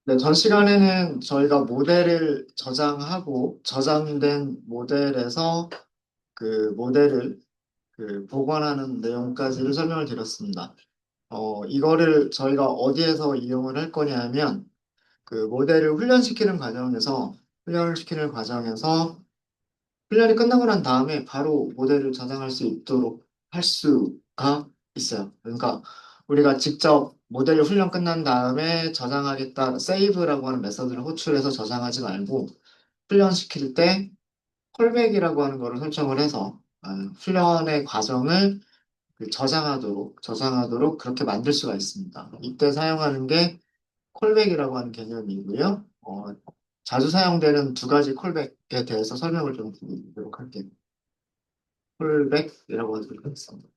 네, 전 시간에는 저희가 모델을 저장하고 저장된 모델에서 그 모델을 복원하는 내용까지를 설명을 드렸습니다. 이거를 저희가 어디에서 이용을 할 거냐면 그 모델을 훈련을 시키는 과정에서 훈련이 끝나고 난 다음에 바로 모델을 저장할 수 있도록 할 수가 있어요. 그러니까 우리가 직접 모델을 훈련 끝난 다음에 저장하겠다, 세이브라고 하는 메서드를 호출해서 저장하지 말고 훈련시킬 때 콜백이라고 하는 거를 설정을 해서 훈련의 과정을 저장하도록 그렇게 만들 수가 있습니다. 이때 사용하는 게 콜백이라고 하는 개념이고요. 자주 사용되는 두 가지 콜백에 대해서 설명을 좀 드리도록 할게요. 콜백이라고 하도록 하겠습니다.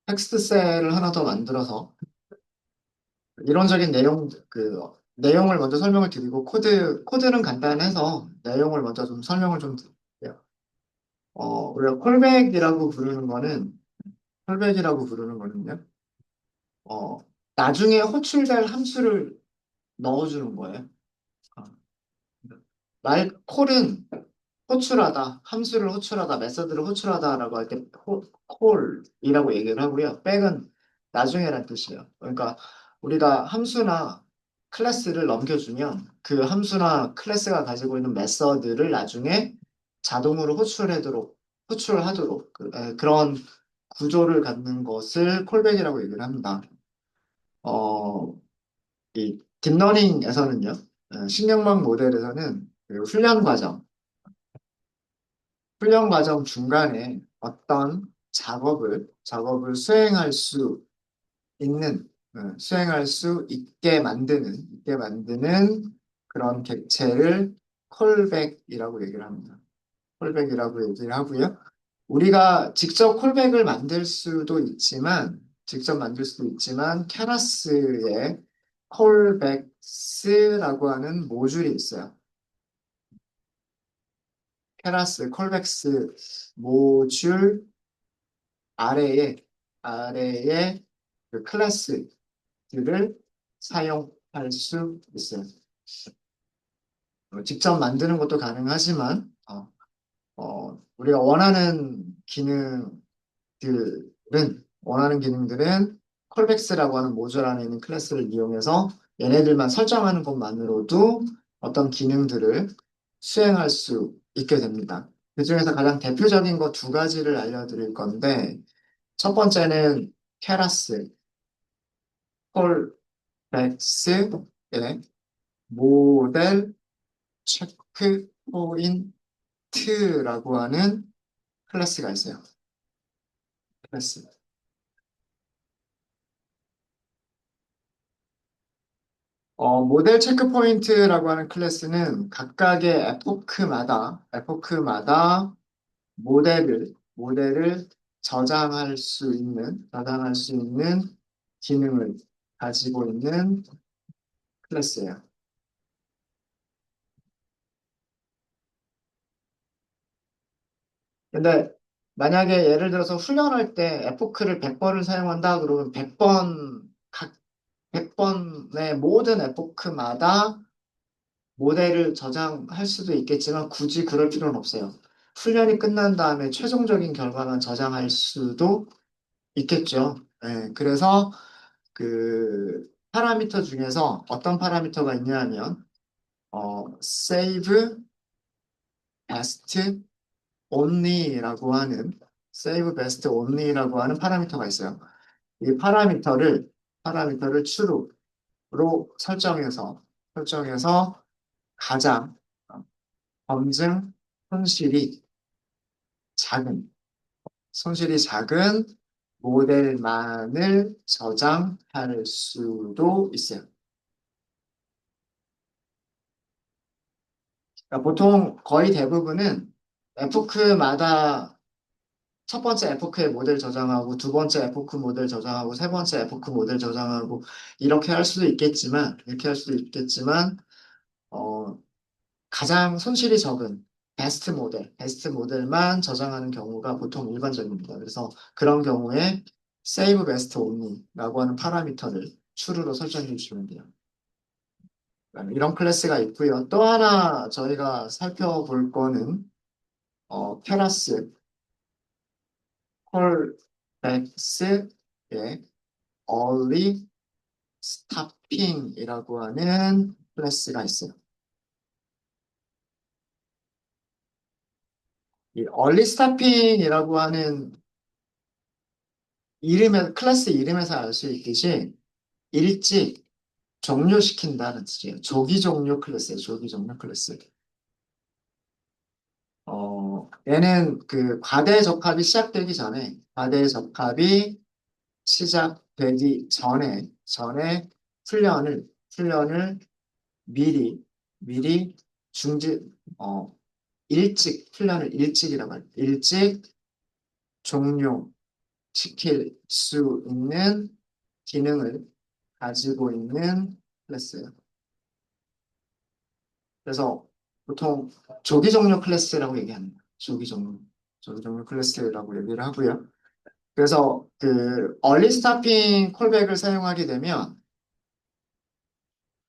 텍스트셀을 하나 더 만들어서 이론적인 내용을 먼저 설명을 드리고 코드는 간단해서 내용을 먼저 좀 설명을 좀 드릴게요. 우리가 콜백이라고 부르는 거는요, 어, 나중에 호출될 함수를 넣어주는 거예요. 어, 콜은 함수를 호출하다, 메서드를 호출하다라고 할 때 콜이라고 얘기를 하고요. 백은 나중에란 뜻이에요. 그러니까 우리가 함수나 클래스를 넘겨주면 그 함수나 클래스가 가지고 있는 메서드를 나중에 자동으로 호출하도록 그런 구조를 갖는 것을 콜백이라고 얘기를 합니다. 어, 이 딥러닝에서는요, 신경망 모델에서는 그 훈련 과정 중간에 어떤 작업을 수행할 수 있게 만드는 그런 객체를 콜백이라고 얘기를 합니다. 콜백이라고 얘기를 하고요. 우리가 직접 만들 수도 있지만, 케라스에 콜백스라고 하는 모듈이 있어요. 콜백스 모듈 아래에 그 클래스들을 사용할 수 있어요. 직접 만드는 것도 가능하지만 우리가 원하는 기능들은 콜백스라고 하는 모듈 안에 있는 클래스를 이용해서 얘네들만 설정하는 것만으로도 어떤 기능들을 수행할 수 있게 됩니다. 그중에서 가장 대표적인 거 두 가지를 알려드릴 건데, 첫 번째는 케라스, 콜백스의 모델 체크 포인트라고 하는 클래스가 있어요. 클래스. 모델 체크 포인트라고 하는 클래스는 각각의 에포크마다 모델을 저장할 수 있는 기능을 가지고 있는 클래스예요. 근데 만약에 예를 들어서 훈련할 때 에포크를 100번을 사용한다 그러면 100번의 모든 에포크마다 모델을 저장할 수도 있겠지만 굳이 그럴 필요는 없어요. 훈련이 끝난 다음에 최종적인 결과만 저장할 수도 있겠죠. 네, 그래서 그 파라미터 중에서 어떤 파라미터가 있냐면 save best save best only라고 하는 파라미터가 있어요. 이 파라미터를 true로 설정해서 가장 검증 손실이 작은 손실이 작은 모델만을 저장할 수도 있어요. 그러니까 보통 거의 대부분은 에포크마다 첫 번째 에포크의 모델 저장하고 두 번째 에포크 모델 저장하고 세 번째 에포크 모델 저장하고 이렇게 할 수도 있겠지만 어, 가장 손실이 적은 베스트 모델만 저장하는 경우가 보통 일반적입니다. 그래서 그런 경우에 save best only라고 하는 파라미터를 true로 설정해 주시면 돼요. 이런 클래스가 있고요. 또 하나 저희가 살펴볼 거는 케라스, 콜백스의 early stopping이라고 하는 클래스가 있어요. 이 early stopping이라고 하는 클래스 이름에서 알 수 있듯이 일찍 종료시킨다는 뜻이에요. 조기 종료 클래스예요. 조기 종료 클래스. 얘는 그 과대 적합이 시작되기 전에, 과대 적합이 시작되기 전에 훈련을 미리 중지, 어, 훈련을 일찍이라고 해요. 일찍 종료시킬 수 있는 기능을 가지고 있는 클래스예요. 그래서 보통 조기 종료 클래스라고 얘기합니다. 조기 종료 클래스라고 얘기를 하고요. 그래서 그 얼리 스타핑 콜백을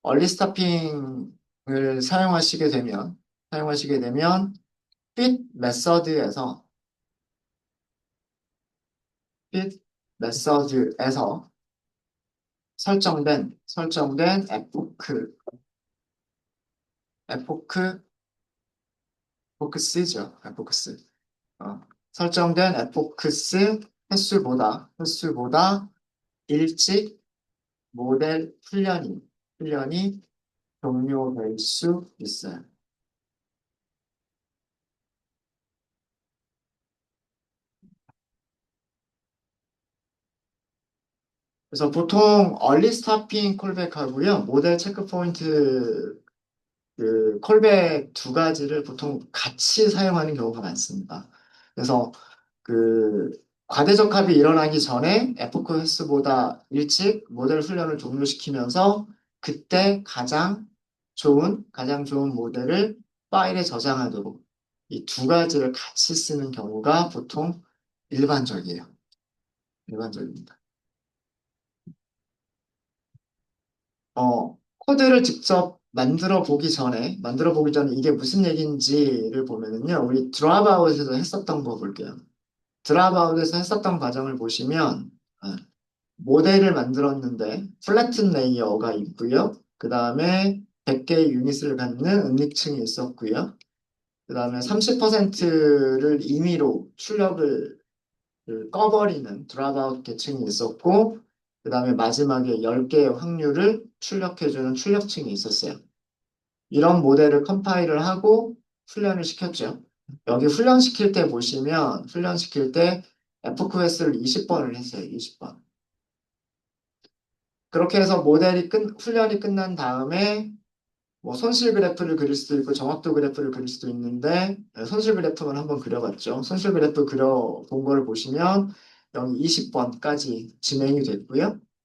얼리 스타핑을 사용하시게 되면 fit 메서드에서 fit 메서드에서 설정된 에포크 에포크스죠. 어, 설정된 에포크스 횟수보다 일찍 모델 훈련이 종료될 수 있어요. 그래서 보통 얼리 스타핑 콜백하고요. 모델 체크 포인트 그 콜백 두 가지를 보통 같이 사용하는 경우가 많습니다. 그래서 그 과대적합이 일어나기 전에 에포크 횟수보다 일찍 모델 훈련을 종료시키면서 그때 가장 좋은 모델을 파일에 저장하도록 이 두 가지를 같이 쓰는 경우가 보통 일반적이에요. 일반적입니다. 코드를 직접 만들어 보기 전에 이게 무슨 얘기인지를 보면은요, 우리 드랍아웃에서 했었던 거 볼게요. 드랍아웃에서 했었던 과정을 보시면, 모델을 만들었는데, 플래튼 레이어가 있고요. 그 다음에 100개의 유닛을 갖는 은닉층이 있었고요. 그 다음에 30%를 임의로 출력을 꺼버리는 드랍아웃 계층이 있었고, 그 다음에 마지막에 10개의 확률을 출력해주는 출력층이 있었어요. 이런 모델을 컴파일을 하고 훈련을 시켰죠. 여기 훈련시킬 때 FQS를 20번을 했어요. 20번. 그렇게 해서 훈련이 끝난 다음에 뭐 손실 그래프를 그릴 수도 있고 정확도 그래프를 그릴 수도 있는데 손실 그래프만 한번 그려봤죠. 손실 그래프 그려본 걸 보시면 여기 20번까지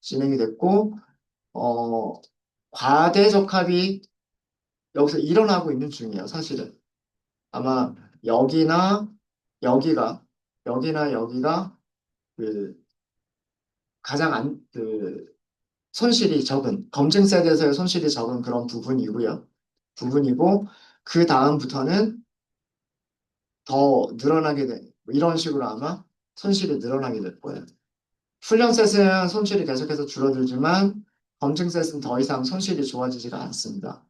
진행이 됐고 어, 과대적합이 여기서 일어나고 있는 중이에요. 사실은 아마 여기나 여기가 여기가 그 손실이 적은 검증 세대에서의 손실이 적은 그런 부분이고 그 다음부터는 더 늘어나게 이런 식으로 아마 손실이 늘어나게 될 거예요. 훈련 셋은 손실이 계속해서 줄어들지만 검증 셋은 더 이상 손실이 좋아지지가 않습니다.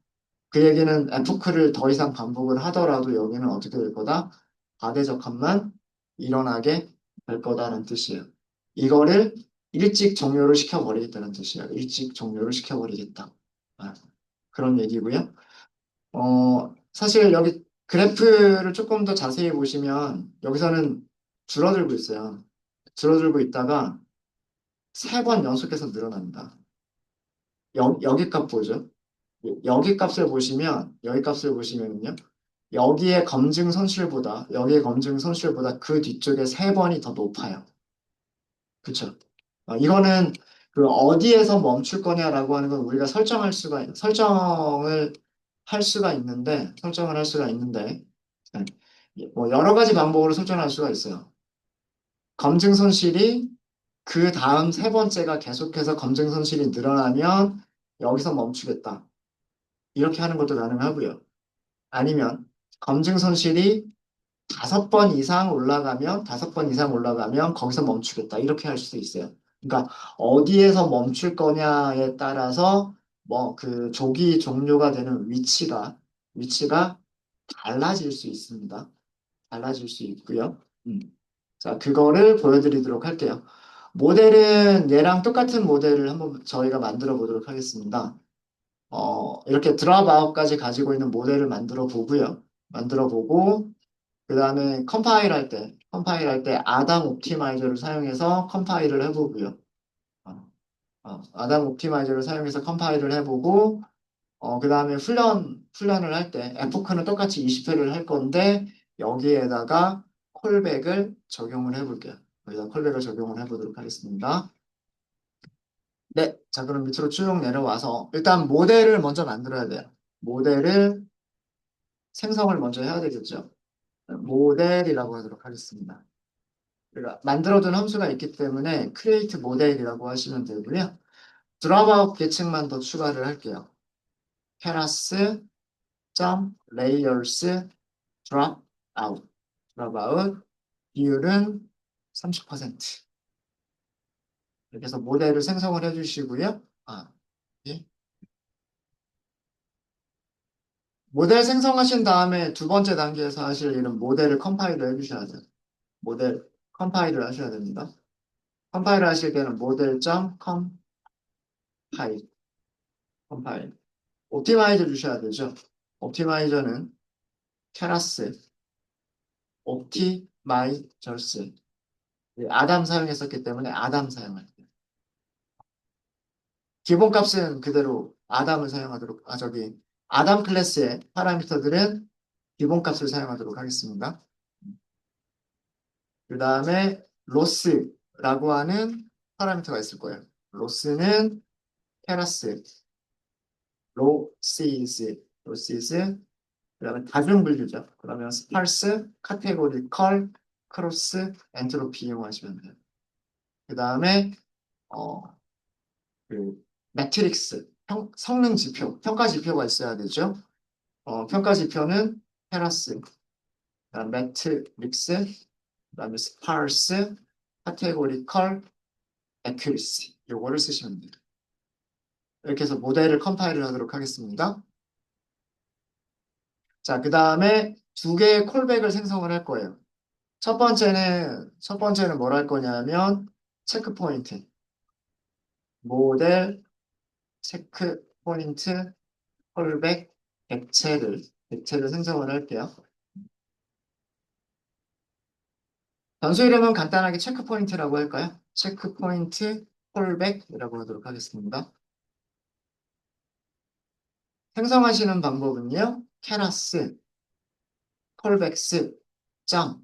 그 얘기는 F크를 더 이상 반복을 하더라도 여기는 어떻게 될 거다? 과대적합만 일어나게 될 거다라는 뜻이에요. 이거를 일찍 종료를 시켜버리겠다는 뜻이에요. 일찍 종료를 시켜버리겠다. 아, 그런 얘기고요. 사실 여기 그래프를 조금 더 자세히 보시면 여기서는 줄어들고 있어요. 줄어들고 있다가 세 번 연속해서 늘어납니다. 여기 값 보죠. 여기 값을 보시면은요. 여기의 검증 손실보다 그 뒤쪽에 세 번이 더 높아요. 그쵸? 이거는 그 어디에서 멈출 거냐라고 하는 건 우리가 설정을 할 수가 있는데, 네. 뭐 여러 가지 방법으로 설정할 수가 있어요. 검증 손실이 그 다음 세 번째가 계속해서 검증 손실이 늘어나면 여기서 멈추겠다. 이렇게 하는 것도 가능하고요. 아니면 검증 손실이 다섯 번 이상 올라가면 거기서 멈추겠다. 이렇게 할 수도 있어요. 그러니까 어디에서 멈출 거냐에 따라서 뭐 그 조기 종료가 되는 위치가 달라질 수 있습니다. 달라질 수 있고요. 자, 그거를 보여드리도록 할게요. 모델은 얘랑 똑같은 모델을 한번 저희가 만들어 보도록 하겠습니다. 이렇게 드랍아웃까지 가지고 있는 모델을 만들어 보고요. 만들어 보고 그 다음에 컴파일 할 때 아담 옵티마이저를 사용해서 컴파일을 해보고요. 아담 옵티마이저를 사용해서 컴파일을 해보고, 그 다음에 훈련을 할 때, 에포크는 똑같이 20회를 할 건데, 여기에다가 콜백을 적용을 해볼게요. 여기다 콜백을 적용을 해보도록 하겠습니다. 네. 자, 그럼 밑으로 쭉 내려와서, 일단 모델을 먼저 만들어야 돼요. 모델을 생성을 먼저 해야 되겠죠. 모델이라고 하도록 하겠습니다. 우리가 만들어둔 함수가 있기 때문에 create 모델이라고 하시면 되고요. 드롭아웃 계층만 더 추가를 할게요. keras layers dropout dropout 비율은 30%. 이렇게 해서 모델을 생성을 해주시고요. 예. 모델 생성하신 다음에 두 번째 단계에서 하실 일은 모델을 컴파일을 해주셔야 돼요. 모델 컴파일을 하셔야 됩니다. 컴파일을 하실 때는 모델.컴파일 컴파일 옵티마이저 주셔야 되죠. 옵티마이저는 케라스 옵티마이저스 아담 사용했었기 때문에 아담 사용할게요. 기본값은 그대로 아담을 사용하도록 아담 클래스의 파라미터들은 기본값을 사용하도록 하겠습니다. 그 다음에 로스라고 하는 파라미터가 있을 거예요. 로스는 케라스 로시즈 그다음에 다중 분류죠. 그러면 스파르스, 카테고리컬, 크로스, 엔트로피 이용하시면 돼요. 그다음에 어, 그 매트릭스, 성능 지표, 평가 지표가 있어야 되죠. 평가 지표는 테라스, 그다음 매트릭스, 그다음에 스파르스, 카테고리컬, 애큐리시 요거를 쓰시면 돼요. 이렇게 해서 모델을 컴파일을 하도록 하겠습니다. 자, 그다음에 두 개의 콜백을 생성을 할 거예요. 첫 번째는 뭘 할 거냐면, 체크 포인트. 모델, 체크 포인트, 콜백, 객체를 생성을 할게요. 변수 이름은 간단하게 체크 포인트라고 할까요? 체크 포인트, 콜백이라고 하도록 하겠습니다. 생성하시는 방법은요, 케라스, 콜백스, 점,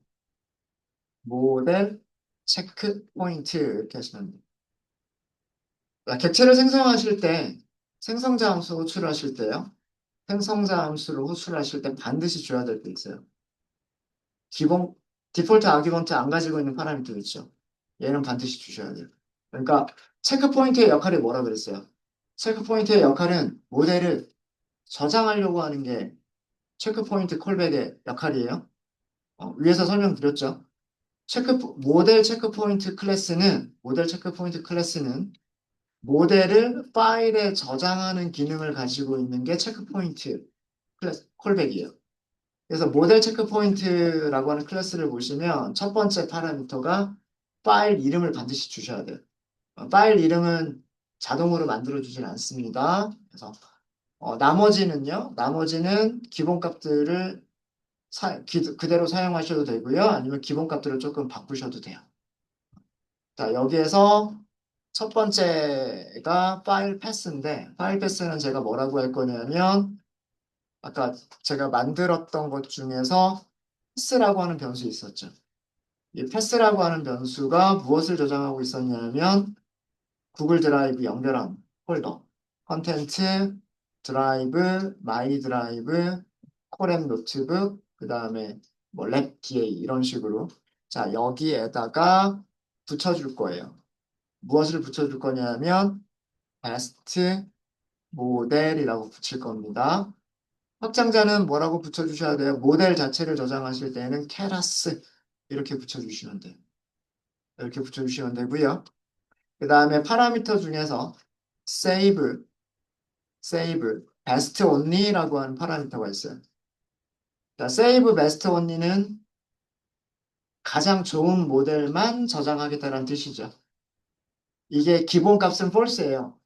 모델, 체크 포인트 이렇게 하시면 돼요. 객체를 생성하실 때, 생성자 함수 호출하실 때요. 생성자 함수를 호출하실 때 반드시 줘야 될 게 있어요. 기본, 디폴트 아규먼트 안 가지고 있는 파라미터 있죠. 얘는 반드시 주셔야 돼요. 그러니까 체크 포인트의 역할이 뭐라 그랬어요? 체크 포인트의 역할은 모델을 저장하려고 하는 게 체크 포인트 콜백의 역할이에요. 위에서 설명드렸죠. 모델 체크 포인트 클래스는 모델을 파일에 저장하는 기능을 가지고 있는 게 체크포인트 클래스 콜백이에요. 그래서 모델 체크포인트라고 하는 클래스를 보시면 첫 번째 파라미터가 파일 이름을 반드시 주셔야 돼요. 파일 이름은 자동으로 만들어주진 않습니다. 그래서 나머지는 기본값들을 그대로 사용하셔도 되고요. 아니면 기본값들을 조금 바꾸셔도 돼요. 자, 여기에서 첫 번째가 파일 패스인데, 파일 패스는 제가 뭐라고 할 거냐면, 아까 제가 만들었던 것 중에서 패스라고 하는 변수 있었죠. 이 패스라고 하는 변수가 무엇을 저장하고 있었냐면, 구글 드라이브 연결한 폴더, 컨텐츠, 드라이브, 마이 드라이브, 콜앱 노트북, 그 다음에 뭐 랩 DA 이런 식으로. 자, 여기에다가 붙여줄 거예요. 무엇을 붙여줄 거냐면 베스트 모델이라고 붙일 겁니다. 확장자는 뭐라고 붙여주셔야 돼요? 모델 자체를 저장하실 때는 케라스 이렇게 붙여주시면 돼요. 이렇게 붙여주시면 되고요. 그 다음에 파라미터 중에서 save, best only라고 하는 파라미터가 있어요. 자, save best only는 가장 좋은 모델만 저장하겠다는 뜻이죠. 이게 기본값은 false예요.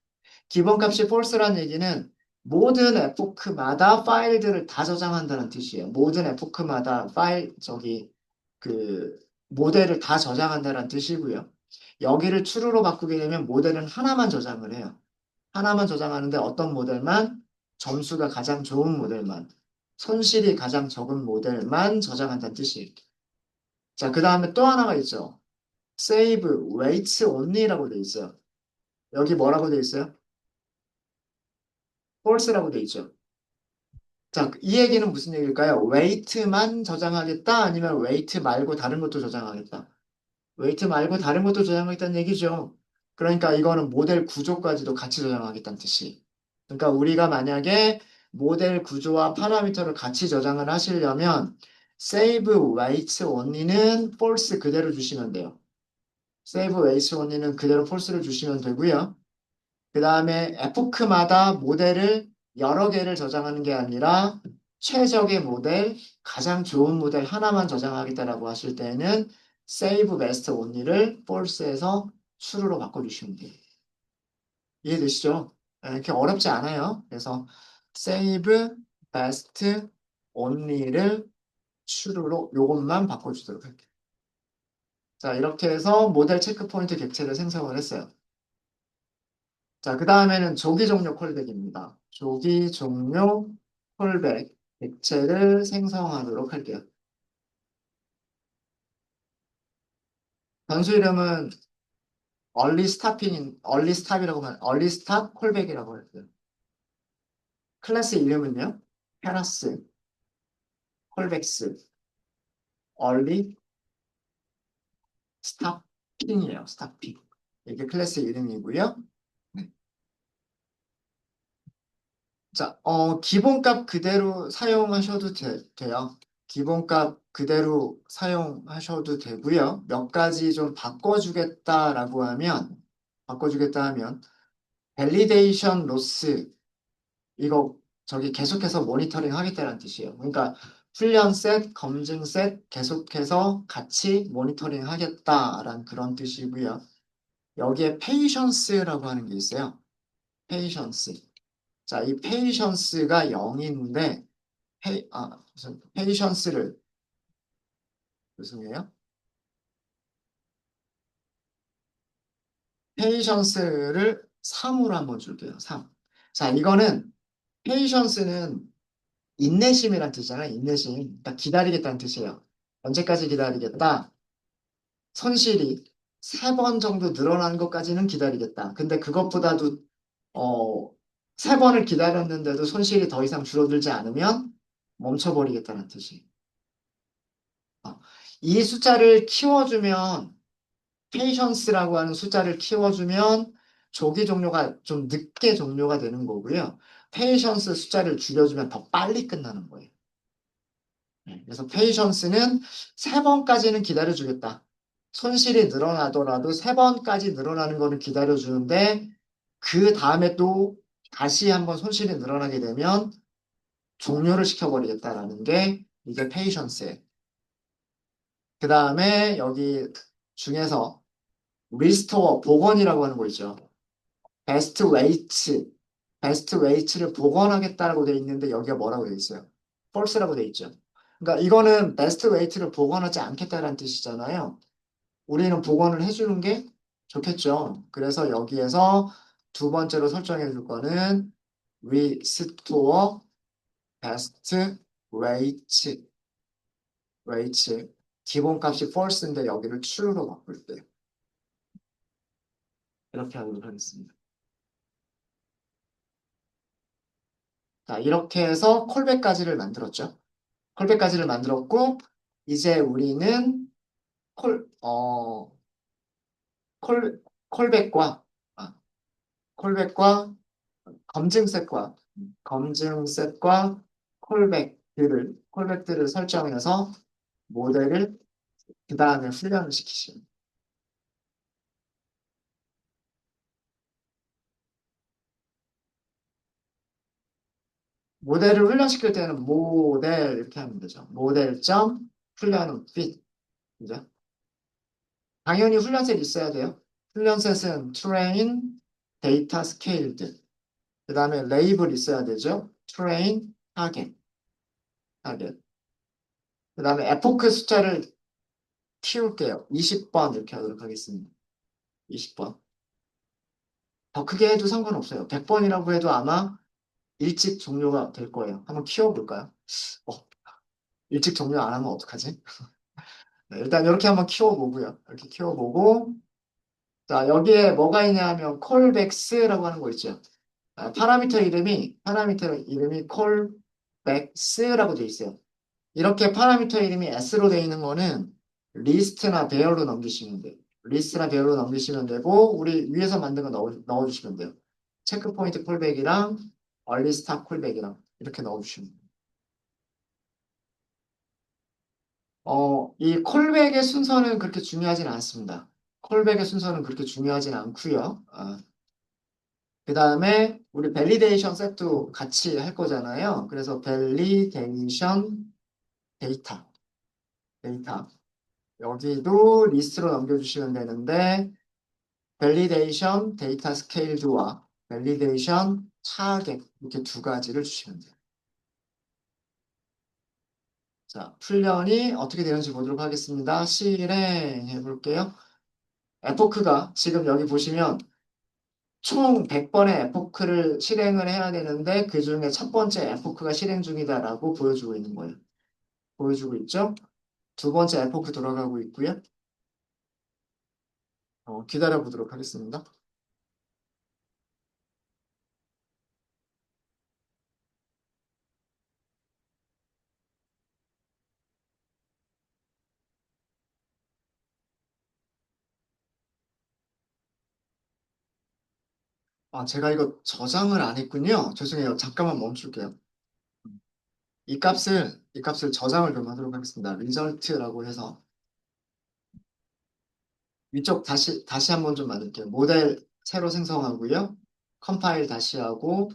기본값이 false란 얘기는 모든 에포크마다 파일들을 다 저장한다는 뜻이에요. 모든 에포크마다 그 모델을 다 저장한다는 뜻이고요. 여기를 true로 바꾸게 되면 모델은 하나만 저장을 해요. 하나만 저장하는데 어떤 모델만 점수가 가장 좋은 모델만 손실이 가장 적은 모델만 저장한다는 뜻이에요. 자, 그 다음에 또 하나가 있죠. save weights only라고 돼 있어요. 여기 뭐라고 돼 있어요? false라고 돼 있죠. 자, 이 얘기는 무슨 얘기일까요? weight만 저장하겠다 아니면 weight 말고 다른 것도 저장하겠다. weight 말고 다른 것도 저장하겠다는 얘기죠. 그러니까 이거는 모델 구조까지도 같이 저장하겠다는 뜻이. 그러니까 우리가 만약에 모델 구조와 파라미터를 같이 저장을 하시려면 save weights only는 false 그대로 주시면 돼요. save weights only는 그대로 false를 주시면 되고요. 그 다음에 에포크마다 모델을 여러 개를 저장하는 게 아니라 최적의 모델, 가장 좋은 모델 하나만 저장하겠다라고 하실 때는 save best only를 false에서 true로 바꿔주시면 돼요. 이해되시죠? 이렇게 어렵지 않아요. 그래서 save best only를 true로 요것만 바꿔주도록 할게요. 자, 이렇게 해서 모델 체크 포인트 객체를 생성을 했어요. 자, 그 다음에는 조기 종료 콜백입니다. 조기 종료 콜백 객체를 생성하도록 할게요. 변수 이름은 early stop이라고 하면 early stop 콜백이라고 할게요. 클래스 이름은요, 페라스 콜백스 early stopping이에요. stopping. 이게 클래스 이름이고요. 네. 자, 기본값 그대로 사용하셔도 돼요. 기본값 그대로 사용하셔도 되고요. 몇 가지 좀 바꿔주겠다 하면, 밸리데이션 로스, 이거 저기 계속해서 모니터링 하겠다는 뜻이에요. 그러니까 훈련 셋, 검증 셋 계속해서 같이 모니터링 하겠다라는 그런 뜻이고요. 여기에 페이션스라고 하는 게 있어요. 페이션스. 자, 이 페이션스가 0인데, 무슨 페이션스를 죄송해요. 페이션스를 3으로 한번 줄게요. 3. 자, 이거는 페이션스는 인내심이란 뜻이잖아요. 인내심. 그러니까 기다리겠다는 뜻이에요. 언제까지 기다리겠다? 손실이 3번 정도 늘어나는 것까지는 기다리겠다. 근데 그것보다도 어, 3번을 기다렸는데도 손실이 더 이상 줄어들지 않으면 멈춰버리겠다는 뜻이. 이 숫자를 키워주면 페이션스라고 하는 숫자를 키워주면 조기 종료가 좀 늦게 종료가 되는 거고요. 페이션스 숫자를 줄여주면 더 빨리 끝나는 거예요. 네, 그래서 페이션스는 3번까지는 기다려주겠다. 손실이 늘어나더라도 3번까지 늘어나는 거는 기다려주는데 그 다음에 또 다시 한번 손실이 늘어나게 되면 종료를 시켜버리겠다라는 게 이게 페이션스예요. 그 다음에 여기 중에서 리스토어 복원이라고 하는 거 있죠. 베스트 웨이츠, 베스트 웨이츠를 복원하겠다라고 돼 있는데 여기가 뭐라고 돼 있어요? false라고 돼 있죠. 그러니까 이거는 베스트 웨이트를 복원하지 않겠다라는 뜻이잖아요. 우리는 복원을 해주는 게 좋겠죠. 그래서 여기에서 두 번째로 설정해 줄 거는 restore best weight 기본값이 false인데 여기를 true로 바꿀 때 이렇게 하도록 하겠습니다. 자, 이렇게 해서 콜백까지를 만들었죠. 콜백까지를 만들었고, 이제 우리는 콜, 어, 콜백과, 아, 콜백과 검증셋과 콜백들을 설정해서 모델을 그 다음에 훈련을 시키시면. 모델을 훈련시킬 때는 모델 이렇게 하면 되죠. 모델 점 훈련은 fit. 그죠? 당연히 훈련셋 있어야 돼요. 훈련셋은 train, data scaled. 그 다음에 레이블 있어야 되죠. train, target. 그 다음에 에포크 숫자를 키울게요. 20번 이렇게 하도록 하겠습니다. 20번. 더 크게 해도 상관없어요. 100번이라고 해도 아마 일찍 종료가 될 거예요. 한번 키워볼까요? 어, 일찍 종료 안 하면 어떡하지? 네, 일단 이렇게 한번 키워보고요. 이렇게 키워보고, 자, 여기에 뭐가 있냐 하면 콜백스라고 하는 거 있죠. 파라미터 이름이 콜백스라고 돼 있어요. 이렇게 파라미터 이름이 S로 돼 있는 거는 리스트나 배열로 넘기시면 돼요. 리스트나 배열로 넘기시면 되고, 우리 위에서 만든 거 넣어주시면 돼요. 체크 포인트 콜백이랑 얼리 스탑 콜백이랑 이렇게 넣어주시면 돼요. 이 콜백의 순서는 그렇게 중요하진 않습니다. 콜백의 순서는 그렇게 중요하진 않고요. 그 다음에 우리 밸리데이션 셋도 같이 할 거잖아요. 그래서 밸리데이션 데이터, 데이터. 여기도 리스트로 넘겨주시면 되는데 밸리데이션 데이터 스케일드와 밸리데이션 타겟 이렇게 두 가지를 주시면 돼요. 자, 훈련이 어떻게 되는지 보도록 하겠습니다. 실행해 볼게요. 에포크가 지금 여기 보시면 총 100번의 에포크를 실행을 해야 되는데 그 중에 첫 번째 에포크가 실행 중이다라고 보여주고 있는 거예요. 보여주고 있죠? 두 번째 에포크 돌아가고 있고요. 기다려 보도록 하겠습니다. 제가 이거 저장을 안 했군요. 죄송해요. 잠깐만 멈출게요. 이 값을 저장을 좀 하도록 하겠습니다. result라고 해서 위쪽 다시 한번 좀 만들게요. 모델 새로 생성하고요. 컴파일 다시 하고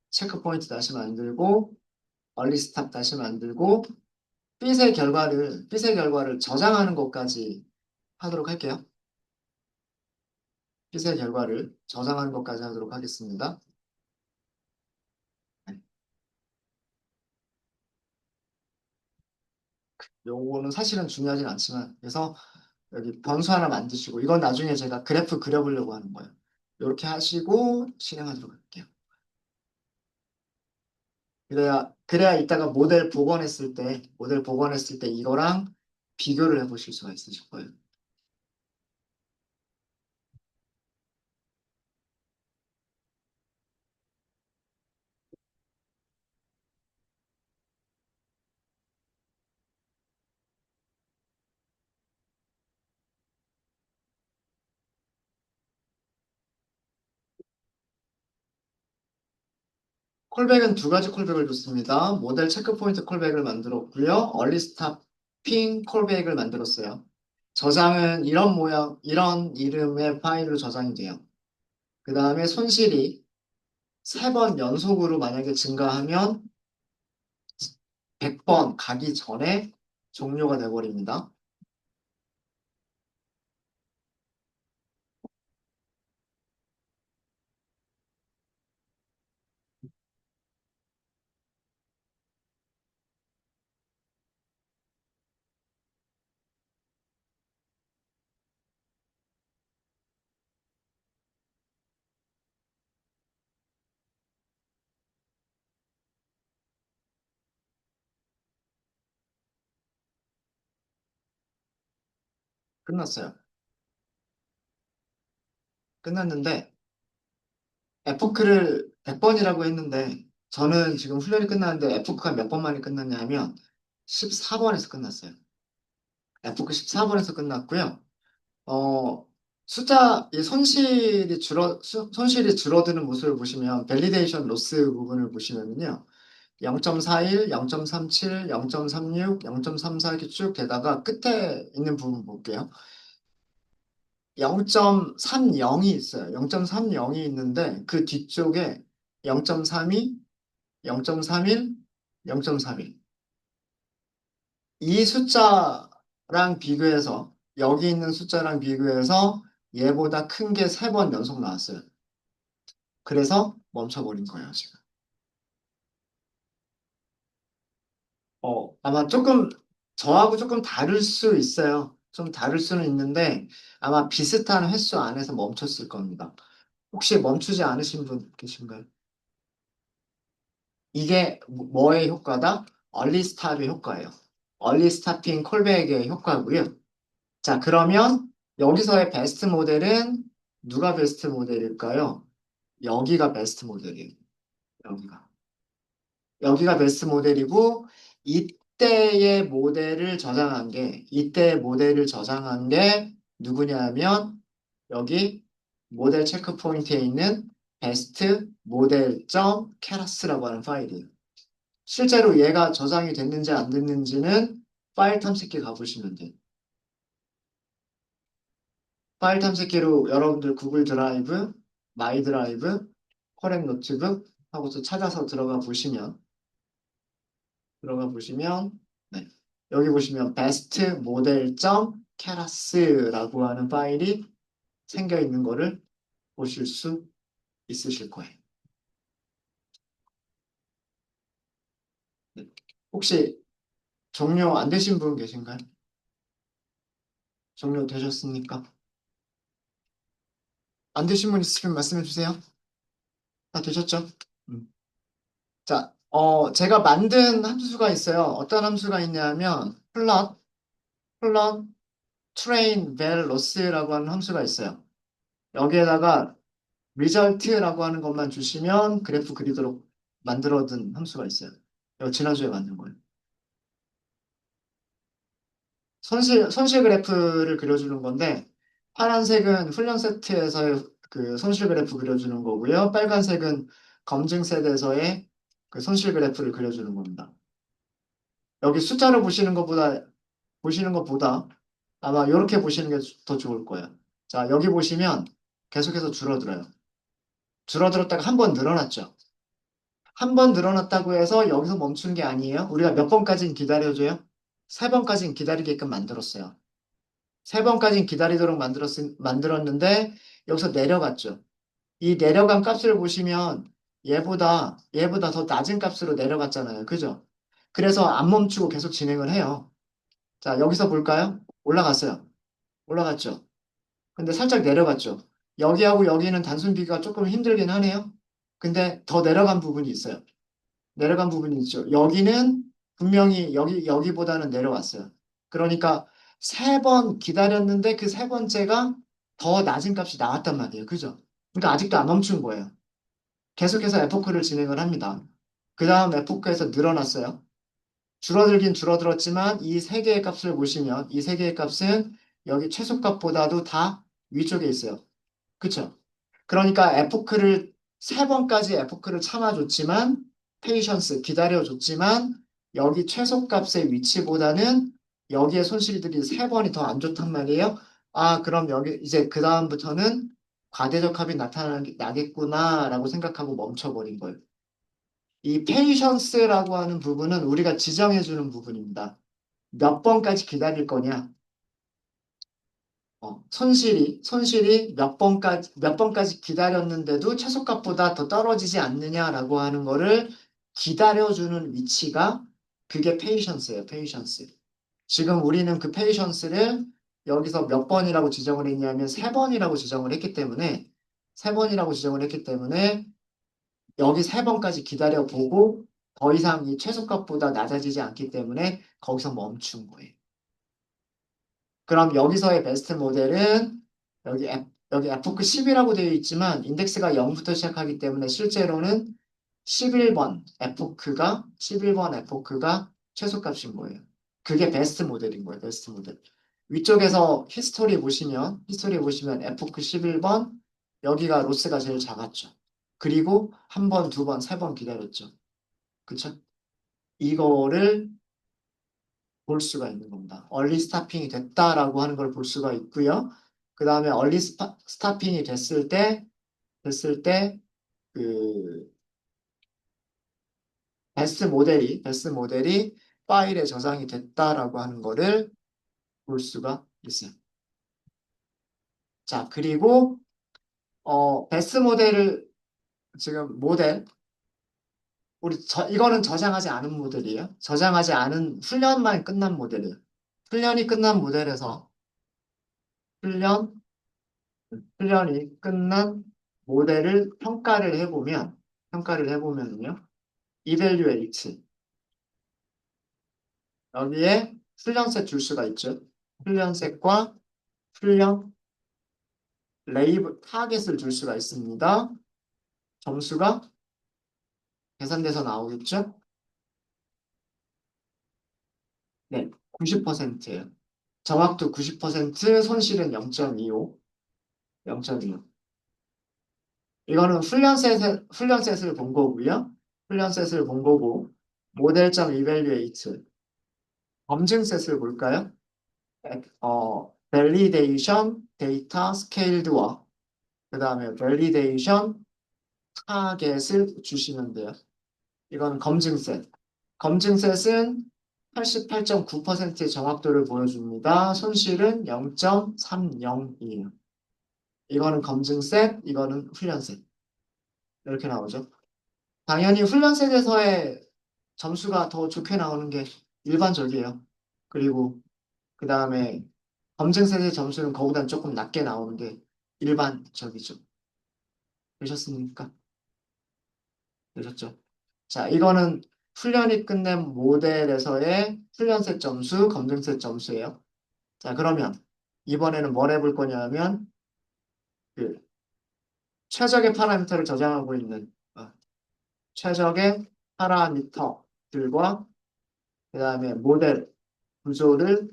체크 포인트 다시 만들고 얼리 스탑 다시 만들고 핏의 결과를 저장하는 것까지 하도록 할게요. 핏의 결과를 저장하는 것까지 하도록 하겠습니다. 네. 요거는 사실은 중요하진 않지만 그래서 여기 변수 하나 만드시고 이건 나중에 제가 그래프 그려보려고 하는 거예요. 이렇게 하시고 실행하도록 할게요. 그래야 이따가 모델 복원했을 때 이거랑 비교를 해보실 수가 있으실 거예요. 콜백은 두 가지 콜백을 줬습니다. 모델 체크 포인트 콜백을 만들었고요. 얼리 스탑핑 콜백을 만들었어요. 저장은 이런 모양, 이런 이름의 파일로 저장이 돼요. 그 다음에 손실이 3번 연속으로 만약에 증가하면 100번 가기 전에 종료가 돼버립니다. 끝났어요. 끝났는데 에포크를 100번이라고 했는데 저는 지금 훈련이 끝났는데 에포크가 몇 번 만에 끝났냐 하면 14번에서 끝났어요. F크 14번에서 끝났고요. 어, 이 손실이 줄어드는 모습을 보시면, 밸리데이션 로스 부분을 보시면요. 0.41, 0.37, 0.36, 0.34 이렇게 쭉 되다가 끝에 있는 부분 볼게요. 0.30이 있어요. 0.30이 있는데 그 뒤쪽에 0.32, 0.31, 0.31. 이 숫자랑 비교해서 여기 있는 숫자랑 비교해서 얘보다 큰 게 세 번 연속 나왔어요. 그래서 멈춰버린 거예요, 지금. 아마 저하고 조금 다를 수 있어요. 좀 다를 수는 있는데 아마 비슷한 횟수 안에서 멈췄을 겁니다. 혹시 멈추지 않으신 분 계신가요? 이게 뭐의 효과다? 얼리 스탑의 효과예요. 얼리 스타핑 콜백의 효과고요. 자, 그러면 여기서의 베스트 모델은 누가 베스트 모델일까요? 여기가 베스트 모델이에요. 여기가. 여기가 베스트 모델이고 이때의 모델을 저장한 게 누구냐면 여기 모델 체크 포인트에 있는 베스트 모델.keras 캐라스라고 하는 파일이에요. 실제로 얘가 저장이 됐는지 안 됐는지는 파일 탐색기 가보시면 돼요. 파일 탐색기로 여러분들 구글 드라이브, 마이 드라이브, 커렉 노트북 하고서 찾아서 들어가 보시면 네. 여기 보시면 best model.keras라고 하는 파일이 생겨 있는 거를 보실 수 있으실 거예요. 네. 혹시 종료 안 되신 분 계신가요? 종료 되셨습니까? 안 되신 분 있으시면 말씀해 주세요. 다 되셨죠? 음. 자, 제가 만든 함수가 있어요. 어떤 함수가 있냐면 플롯 train vel loss라고 하는 함수가 있어요. 여기에다가 result라고 하는 것만 주시면 그래프 그리도록 만들어둔 함수가 있어요. 이거 지난주에 만든 거예요. 손실 그래프를 그려주는 건데 파란색은 훈련 세트에서의 그 손실 그래프 그려주는 거고요. 빨간색은 검증 세트에서의 그 손실 그래프를 그려주는 겁니다. 여기 숫자로 보시는 것보다 아마 이렇게 보시는 게 더 좋을 거예요. 자, 여기 보시면 계속해서 줄어들어요. 줄어들었다가 한 번 늘어났죠. 한 번 늘어났다고 해서 여기서 멈춘 게 아니에요. 우리가 몇 번까지는 기다려줘요? 세 번까지는 기다리게끔 만들었어요. 세 번까지는 기다리도록 만들었는데 여기서 내려갔죠. 이 내려간 값을 보시면 얘보다 더 낮은 값으로 내려갔잖아요. 그죠? 그래서 안 멈추고 계속 진행을 해요. 자, 여기서 볼까요? 올라갔어요. 올라갔죠. 근데 살짝 내려갔죠. 여기하고 여기는 단순 비교가 조금 힘들긴 하네요. 근데 더 내려간 부분이 있어요. 내려간 부분이 있죠. 여기는 분명히 여기보다는 내려왔어요. 그러니까 세 번 기다렸는데 그 세 번째가 더 낮은 값이 나왔단 말이에요. 그죠? 그러니까 아직도 안 멈춘 거예요. 계속해서 에포크를 진행을 합니다. 그 다음 에포크에서 늘어났어요. 줄어들긴 줄어들었지만 이 세 개의 값을 보시면 이 세 개의 값은 여기 최소값보다도 다 위쪽에 있어요. 그쵸? 그러니까 세 번까지 에포크를 참아줬지만 페이션스 기다려줬지만 여기 최소값의 위치보다는 여기에 손실들이 세 번이 더 안 좋단 말이에요. 아, 그럼 여기 이제 그 다음부터는 과대적 합이 나타나겠구나라고 생각하고 멈춰버린 거예요. 이 페이션스라고 하는 부분은 우리가 지정해주는 부분입니다. 몇 번까지 기다릴 거냐? 손실이 몇 번까지 기다렸는데도 최소값보다 더 떨어지지 않느냐라고 하는 거를 기다려주는 위치가 그게 페이션스예요, 페이션스. 지금 우리는 그 페이션스를 여기서 몇 번이라고 지정을 했냐면 세 번이라고 지정을 했기 때문에 여기 세 번까지 기다려보고 더 이상 이 최소값보다 낮아지지 않기 때문에 거기서 멈춘 거예요. 그럼 여기서의 베스트 모델은 여기 F크 10이라고 되어 있지만 인덱스가 0부터 시작하기 때문에 실제로는 11번 F크가 최소값인 거예요. 그게 베스트 모델인 거예요. 베스트 모델. 위쪽에서 히스토리 보시면 F크 11번 여기가 로스가 제일 작았죠. 그리고 한 번, 두 번, 세 번 기다렸죠. 그쵸? 이거를 볼 수가 있는 겁니다. 얼리 스타핑이 됐다라고 하는 걸 볼 수가 있고요. 그 다음에 얼리 스타핑이 됐을 때, 그, 베스트 모델이 파일에 저장이 됐다라고 하는 거를 볼 수가 있어요. 자, 그리고, 베스트 모델을, 지금 모델, 이거는 저장하지 않은 모델이에요. 저장하지 않은 훈련만 끝난 모델이에요. 훈련이 끝난 모델에서, 훈련, 훈련이 끝난 모델을 평가를 해보면요. evaluate. 여기에 훈련셋 줄 수가 있죠. 훈련셋과 훈련 레이블 타겟을 줄 수가 있습니다. 점수가 계산돼서 나오겠죠? 네, 90%예요. 정확도 90%, 손실은 0.25. 0.25. 이거는 훈련셋을 본 거고요. 훈련셋을 본 거고, 모델점 evaluate. 검증셋을 볼까요? validation 데이터 scaleed와 그 다음에 validation 타겟을 주시면 돼요. 이건 검증셋. 검증셋은 88.9%의 정확도를 보여줍니다. 손실은 0.30이에요. 이거는 검증셋, 이거는 훈련셋. 이렇게 나오죠. 당연히 훈련셋에서의 점수가 더 좋게 나오는 게 일반적이에요. 그리고 그 다음에 검증셋의 점수는 거기다 조금 낮게 나오는 게 일반적이죠. 되셨습니까? 되셨죠? 자, 이거는 훈련이 끝낸 모델에서의 훈련셋 점수, 검증셋 점수예요. 자, 그러면 이번에는 뭘 해볼 거냐면 그 최적의 파라미터를 저장하고 있는 최적의 파라미터들과 그 다음에 모델 구조를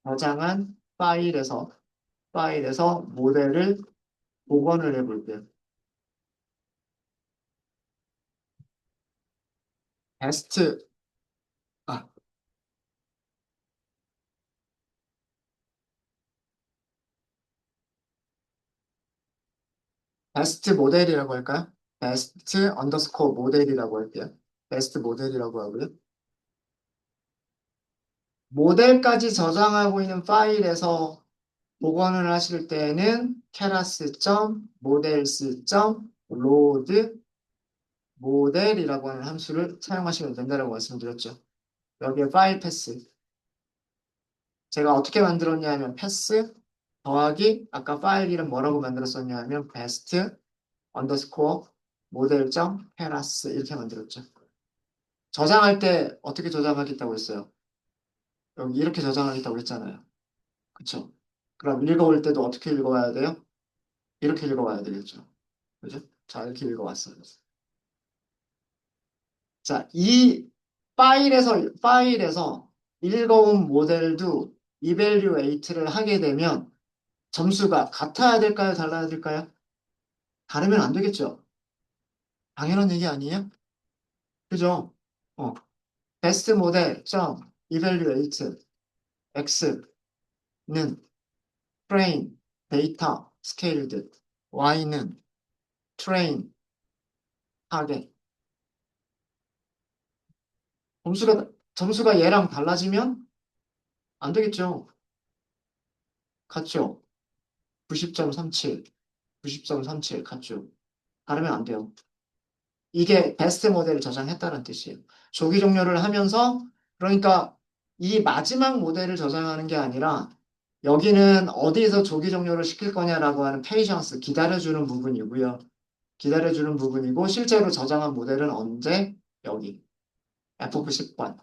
저장한 파일에서 모델을 복원을 해볼게요. 베스트 아, 베스트 모델이라고 할까요? 베스트 언더스코어 모델이라고 할게요. 베스트 모델이라고 하고요. 모델까지 저장하고 있는 파일에서 복원을 하실 때는 keras.models.load 모델이라고 하는 함수를 사용하시면 된다고 말씀드렸죠. 여기에 파일 패스. 제가 어떻게 만들었냐면 패스 더하기 아까 파일 이름 뭐라고 만들었었냐면 best 언더스코어 모델.keras 이렇게 만들었죠. 저장할 때 어떻게 저장하겠다고 했어요? 여기 이렇게 저장하겠다고 했잖아요. 그쵸? 그럼 읽어올 때도 어떻게 읽어와야 돼요? 이렇게 읽어와야 되겠죠. 그죠? 자, 이렇게 읽어왔어요. 자, 이 파일에서 읽어온 모델도 evaluate를 하게 되면 점수가 같아야 될까요? 달라야 될까요? 다르면 안 되겠죠. 당연한 얘기 아니에요? 그죠? 어, 베스트 모델 점 evaluate x는 train 데이터 scaled y는 train 하게 점수가 얘랑 달라지면 안 되겠죠. 같죠? 90.37, 90.37 같죠? 다르면 안 돼요. 이게 베스트 모델을 저장했다는 뜻이에요. 조기 종료를 하면서 그러니까 이 마지막 모델을 저장하는 게 아니라 여기는 어디에서 조기 종료를 시킬 거냐라고 하는 페이션스 기다려주는 부분이고요. 기다려주는 부분이고 실제로 저장한 모델은 언제? 여기 F9 10번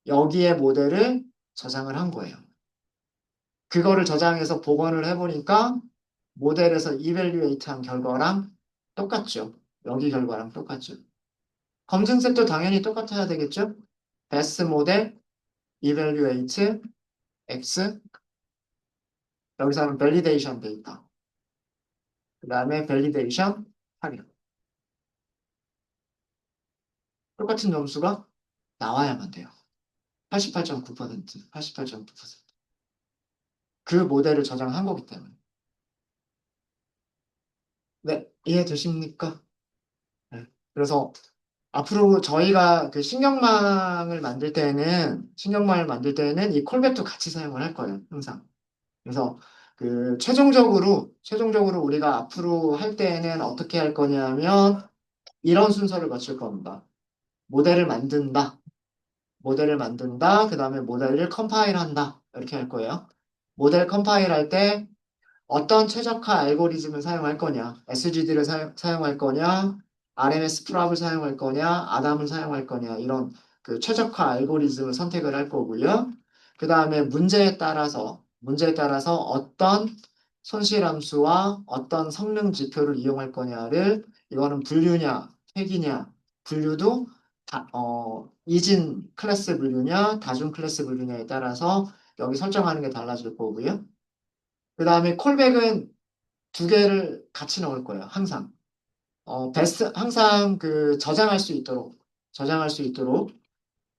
여기에 모델을 저장을 한 거예요. 그거를 저장해서 복원을 해보니까 모델에서 이밸류에이트한 결과랑 똑같죠. 여기 결과랑 똑같죠. 검증색도 당연히 똑같아야 되겠죠? 베스트 모델, evaluate, x, 여기서는 validation 데이터, 그 다음에 validation 확인. 똑같은 점수가 나와야만 돼요. 88.9%, 88.9%. 그 모델을 저장한 거기 때문에. 네, 이해되십니까? 네. 그래서 앞으로 저희가 그 신경망을 만들 때는 이 콜백도 같이 사용을 할 거예요, 항상. 그래서 그 최종적으로 우리가 앞으로 할 때에는 어떻게 할 거냐면 이런 순서를 맞출 겁니다. 모델을 만든다. 그 다음에 모델을 컴파일한다. 이렇게 할 거예요. 모델 컴파일 할 때 어떤 최적화 알고리즘을 사용할 거냐, SGD를 사용할 거냐, RMS 프랍을 사용할 거냐, 아담을 사용할 거냐, 이런 그 최적화 알고리즘을 선택을 할 거고요. 그 다음에 문제에 따라서 어떤 손실함수와 어떤 성능 지표를 이용할 거냐를, 이거는 분류냐, 획이냐, 분류도 이진 클래스 분류냐, 다중 클래스 분류냐에 따라서 여기 설정하는 게 달라질 거고요. 그 다음에 콜백은 두 개를 같이 넣을 거예요. 항상. 항상 그 저장할 수 있도록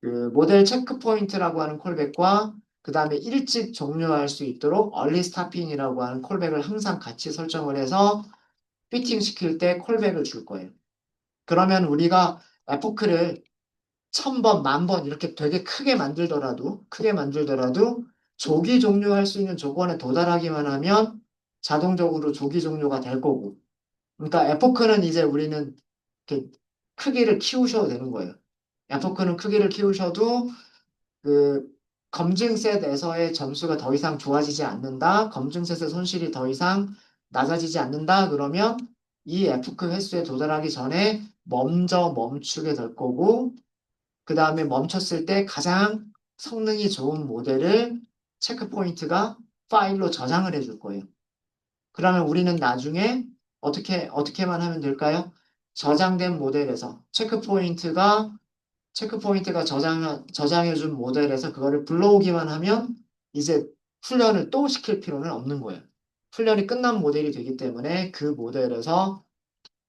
그 모델 체크 포인트라고 하는 콜백과 그 다음에 일찍 종료할 수 있도록 얼리 스타핑이라고 하는 콜백을 항상 같이 설정을 해서 피팅 시킬 때 콜백을 줄 거예요. 그러면 우리가 에포크를 1000번, 10,000번 이렇게 되게 크게 만들더라도 조기 종료할 수 있는 조건에 도달하기만 하면 자동적으로 조기 종료가 될 거고. 그러니까 에포크는 이제 우리는 이렇게 크기를 키우셔도 되는 거예요. 에포크는 크기를 키우셔도 그 검증셋에서의 점수가 더 이상 좋아지지 않는다. 검증셋의 손실이 더 이상 낮아지지 않는다. 그러면 이 에포크 횟수에 도달하기 전에 먼저 멈추게 될 거고, 그 다음에 멈췄을 때 가장 성능이 좋은 모델을 체크 포인트가 파일로 저장을 해줄 거예요. 그러면 우리는 나중에 어떻게만 하면 될까요? 저장된 모델에서 체크 포인트가 저장해준 모델에서 그거를 불러오기만 하면 이제 훈련을 또 시킬 필요는 없는 거예요. 훈련이 끝난 모델이 되기 때문에 그 모델에서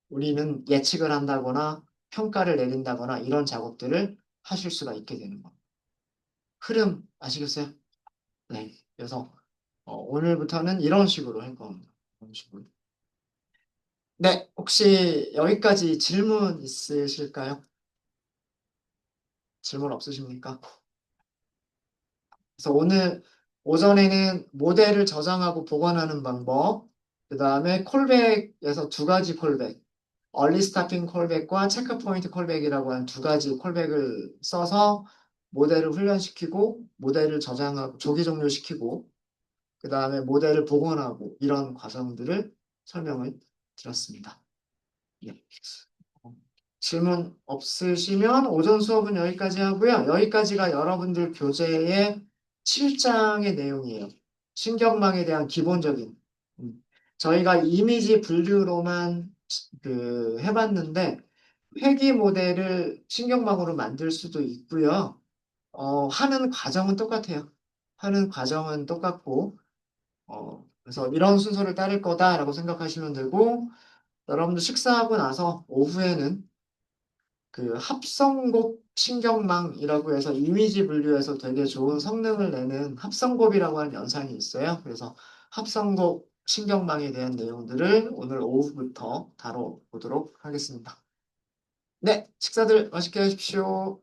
우리는 예측을 한다거나 평가를 내린다거나 이런 작업들을 하실 수가 있게 되는 겁니다. 흐름 아시겠어요? 네. 그래서 오늘부터는 이런 식으로 할 겁니다. 이런 식으로. 네, 혹시 여기까지 질문 있으실까요? 질문 없으십니까? 그래서 오늘 오전에는 모델을 저장하고 보관하는 방법, 그 다음에 콜백에서 두 가지 콜백, 얼리 스타핑 콜백과 체크 포인트 콜백이라고 하는 두 가지 콜백을 써서 모델을 훈련시키고, 모델을 저장하고, 조기 종료시키고, 그 다음에 모델을 복원하고, 이런 과정들을 설명을 드렸습니다. 예. 질문 없으시면 오전 수업은 여기까지 하고요. 여기까지가 여러분들 교재의 7장의 내용이에요. 신경망에 대한 기본적인. 저희가 이미지 분류로만 해봤는데 회귀 모델을 신경망으로 만들 수도 있고요. 하는 과정은 똑같아요. 하는 과정은 똑같고, 그래서 이런 순서를 따를 거다라고 생각하시면 되고, 여러분들 식사하고 나서 오후에는 그 합성곱 신경망이라고 해서 이미지 분류에서 되게 좋은 성능을 내는 합성곱이라고 하는 연산이 있어요. 그래서 합성곱 신경망에 대한 내용들을 오늘 오후부터 다뤄보도록 하겠습니다. 네, 식사들 맛있게 하십시오.